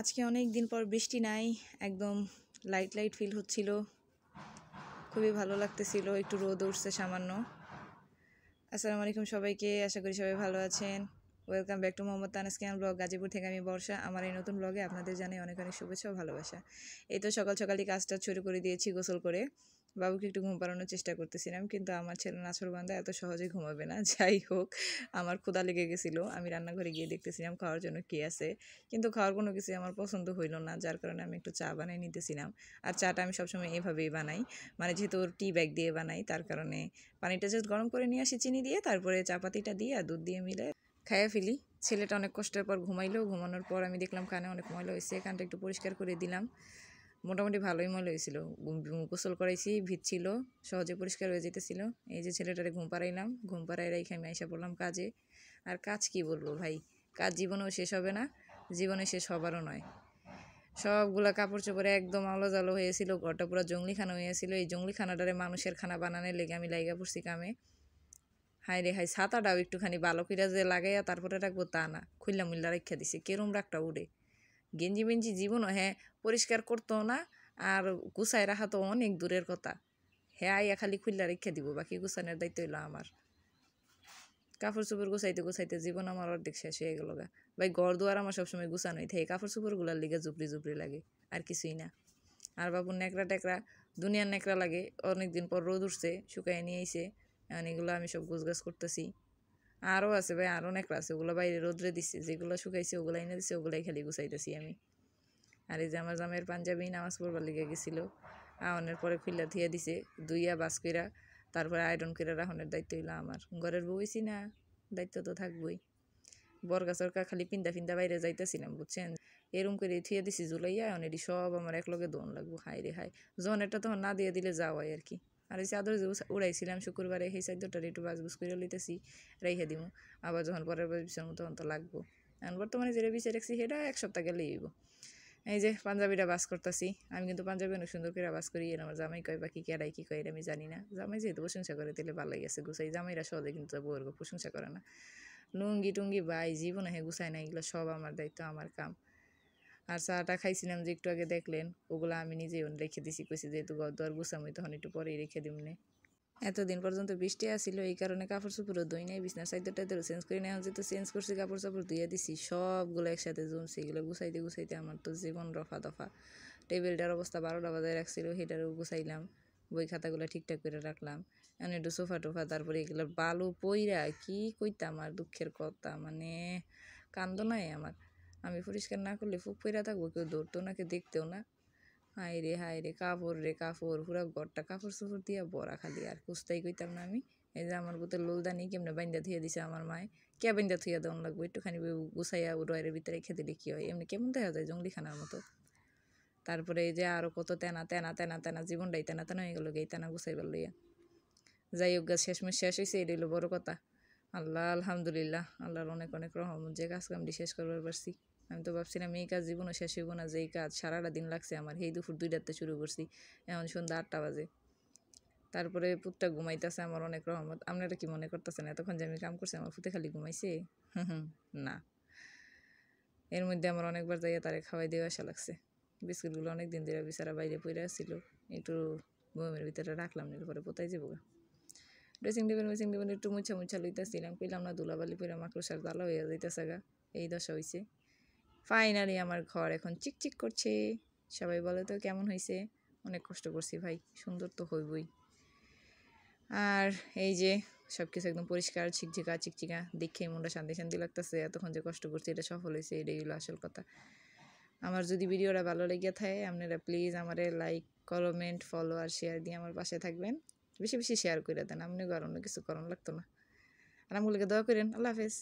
আজকে অনেক দিন পর বৃষ্টি নাই, একদম লাইট লাইট ফিল হচ্ছিল, খুবই ভালো লাগতেছিল। একটু রোদ উঠছে সামান্য। আসসালামু আলাইকুম সবাইকে, আশা করি সবাই ভালো আছেন। ওয়েলকাম ব্যাক টু মোহাম্মদ তানস্কিয়ান ব্লগ। গাজীপুর থেকে আমি বর্ষা। আমার এই নতুন ব্লগে আপনাদের জানাই অনেক অনেক শুভেচ্ছা ও ভালোবাসা। এই তো সকাল সকালই কাজটা শুরু করে দিয়েছি গোসল করে। বাবুকে একটু ঘুম পাড়ানোর চেষ্টা করতেছিলাম, কিন্তু আমার ছেলে নাছোড়বান্দা, এত সহজে ঘুমাবে না। যাই হোক, আমার ক্ষুধা লেগে গেছিলো। আমি রান্নাঘরে গিয়ে দেখতেছিলাম খাওয়ার জন্য কী আছে, কিন্তু খাওয়ার কোনো কিছু আমার পছন্দ হইল না, যার কারণে আমি একটু চা বানিয়ে নিতেছিলাম। আর চাটা আমি সবসময় এভাবেই বানাই, মানে যেহেতু টি ব্যাগ দিয়ে বানাই, তার কারণে পানিটা জাস্ট গরম করে নিয়ে আসি চিনি দিয়ে, তারপরে চাপাতিটা দিয়ে আর দুধ দিয়ে মিলে খাইয়ে ফেলি। ছেলেটা অনেক কষ্টের পর ঘুমাইলো। ঘুমানোর পর আমি দেখলাম কানে অনেক ময়লা হয়েছে, কানটা একটু পরিষ্কার করে দিলাম। মোটামুটি ভালোই ময়লা হয়েছিল। গোসল করাইছি, ভিজছিল, সহজে পরিষ্কার হয়ে যেতেছিল। এই যে ছেলেটারে ঘুম পাড়াইলাম, ঘুম পাড়াই রেখে আমি আইসা পড়লাম কাজে। আর কাজ কি বলবো ভাই, কাজ জীবনেও শেষ হবে না, জীবনে শেষ হবারও নয়। সবগুলা কাপড় চোপড়ে একদম আলো জালো হয়েছিল, ঘরটা পুরো জঙ্গলিখানা হয়েছিল। এই জঙ্গলিখানাটারে মানুষের খানা বানানোর লেগে আমি লাইগা পড়ছি কামে। হাই রে হাই, ছাতাটাও একটুখানি বালো কইরা যে লাগাইয়া তারপরে রাখবো তা না, খুল্লা মুল্লা রেখা দিছে, কেরম রাগটা উড়ে। গেঞ্জি মেঞ্জি জীবনও হ্যাঁ পরিষ্কার করতো না, আর গুছায় রাখা তো অনেক দূরের কথা। হ্যাঁ আইয়া খালি খুল্লা রেখা দিব, বাকি গুছানোর দায়িত্ব হইলো আমার। কাপড় চোপড় গুছাইতে গুছাইতে জীবন আমার অর্ধেক শেষ হয়ে গেল গা। ভাই ঘর দুয়ার আমার সবসময় গুছানোই থাকে, কাপড় চোপড়গুলার লিগে জুপড়ি জুপড়ি লাগে, আর কিছুই না। আর বাবুর ন্যাকড়া টেকরা, দুনিয়ার ন্যাকড়া লাগে। অনেকদিন পর রোদ উঠছে, শুকাই নিয়ে আইছে, এখন এগুলো আমি সব গোছগাছ করতেছি। আরও আছে ভাই, আরও ন্যাকড়া আছে, ওগুলো বাইরে রোদ্রে দিচ্ছে, যেগুলো শুকাইছে ওগুলো এনে দিচ্ছে, ওগুলাই খালি গুছাইতেছি আমি। আর এই যে আমার জামের পাঞ্জাবি নামাজ পড়বার লেগে গেছিলো, আহনের পরে খুললা থিয়া দিছে, দুইয়া বাস কইরা তারপরে আয়রন করে রাখনের দায়িত্ব হইলো আমার। ঘরের বউ হইছি না, দায়িত্ব তো থাকবই। বরগা সরকা খালি পিন্দা ফিন্দা বাইরে যাইতেছিলাম, বুঝছেন, এরম করে থিয়া দিছি জুলাইয়া, এখন এটি সব আমার একলগে দোন লাগবো। হাই রে হাই, জনেরটা তখন না দিয়ে দিলে যাওয়াই আর কি। আর এই চাদর যে উড়াইছিলাম শুক্রবারে, সেই চাদরটার একটু বাজবুজ করে লইতেছি, রাইখা দিমু। আবার যখন পরের বার বিছানো তখন তো লাগবো। এখন বর্তমানে যেটা বিছে রাখছি সেটা এক সপ্তাহ গেলেই হইব। এই যে পাঞ্জাবিটা বাস করতেছি, আমি কিন্তু পাঞ্জাবি অনেক সুন্দর করে বাস করি। আমার জামাই কয় বা কি কেরাই কি কয়, এটা আমি জানি না। জামাই যেহেতু প্রশংসা করে তাহলে ভালোই আছে গুছাই। জামাইরা সহজে কিন্তু বউয়ের প্রশংসা করে না। লুঙ্গি টুঙ্গি ভাই জীবনে হে গুছাই না, এগুলো সব আমার দায়িত্ব, আমার কাম। আর চাটা খাইছিলাম যে একটু আগে দেখলেন, ওগুলো আমি নিজেই রেখে দিছি, কইছি যেহেতু ঘর দোয়ার গুছামই তখন একটু পরেই রেখে দিমনে। এতদিন পর্যন্ত বৃষ্টি আসছিল, এই কারণে কাপড় চোপড়ও ধুই নাই, বিছনার চাদর টাদরও চেঞ্জ করি না। যেহেতু চেঞ্জ করছি, কাপড় চাপড় ধুয়ে দিছি, সবগুলো একসাথে জমছে। এগুলো গুছাইতে গুছাইতে আমার তো জীবন রফা দফা। টেবিলটার অবস্থা 12টা বাজায় রাখছিল, সেটারও গুছাইলাম, বই খাতাগুলো ঠিকঠাক করে রাখলাম। এখন একটু সোফা টোফা, তারপরে এগুলো বালু পইরা কি কইতাম, আর দুঃখের কথা, মানে কান্দ নাই আমার। আমি পরিষ্কার না করলে ফুক পইরা থাকবো, কেউ ধরতো না, কেউ দেখতেও না। হাই রে কাপড় রে কাপড়, পুরো ঘরটা কাপড় চোপড় দিয়া বড়া খালি, আর কুস্তাই কইতাম না আমি। এই যে আমার বোতের লোলদানি কেমনে বাইন্দা থুয়ে দিছে আমার মায়, কে বাইন্দা থুয়া দেওয়ান লাগবো, একটুখানি গুছাইয়া ডয়ের ভিতরে রেখে দিলে কি হয়, এমনি কেমন দেখা যায় জঙ্গলিখানার মতো। তারপরে এই যে আরো কত তেনা তেনা তেনা তেনা, জীবনটাই তেনা তেনা হয়ে গেল এই তেনা গুছাইবার লইয়া। যাই হোক গা, শেষমেশ শেষ হয়েছে, এটা হলো বড় কথা। আল্লাহ আলহামদুলিল্লাহ, আল্লাহর অনেক অনেক রহমত যে কাজ কামটি শেষ করবার পারছি। আমি তো ভাবছিলাম এই কাজ জীবনও শেষ হইব না, যেই কাজ সারাটা দিন লাগছে আমার, সেই দুপুর 2টাতে শুরু করছি, এখন সন্ধ্যা 8টা বাজে। তারপরে পুতটা ঘুমাইতেছে, আমার অনেক রহমত। আপনারা কি মনে করতেছেন এতক্ষণ যে আমি কাম করছি আমার পুতে খালি ঘুমাইছে? না, এর মধ্যে আমার অনেকবার যাইয়া তারে খাওয়াই দিয়ে আসা লাগছে। বিস্কুটগুলো অনেক দিন ধরে বিছারা বাইরে পড়ে আসছিল, একটু বমের ভিতরে রাখলাম, এরপরে পোতাই যাবো। ড্রেসিং টেবিল একটু মুছা মুছা লইতেছিলাম, কইলাম না ধুলাবালি পরে মাকড়সার জ্বালা হইয়া যাইতেছে গা, এই দশা হয়েছে। ফাইনালি আমার ঘর এখন চিকচিক করছে। সবাই বলে তো কেমন হয়েছে? অনেক কষ্ট করছি ভাই, সুন্দর তো হইবই। আর এই যে সব কিছু একদম পরিষ্কার ছিকঝিকা চিকচিকা, দেখেই মনটা শান্তি শান্তি লাগতেছে। এতক্ষণ যে কষ্ট করছি এটা সফল হয়েছে, এটাই হলো আসল কথা। আমার যদি ভিডিওটা ভালো লেগে থাকে, আপনারা প্লিজ আমারে লাইক, কমেন্ট, ফলো আর শেয়ার দিয়ে আমার পাশে থাকবেন। বেশি বেশি শেয়ার করে দেন, আপনি অন্য কিছু করানো লাগতো না। আর আমগুলোকে দোয়া করেন। আল্লাহ হাফেজ।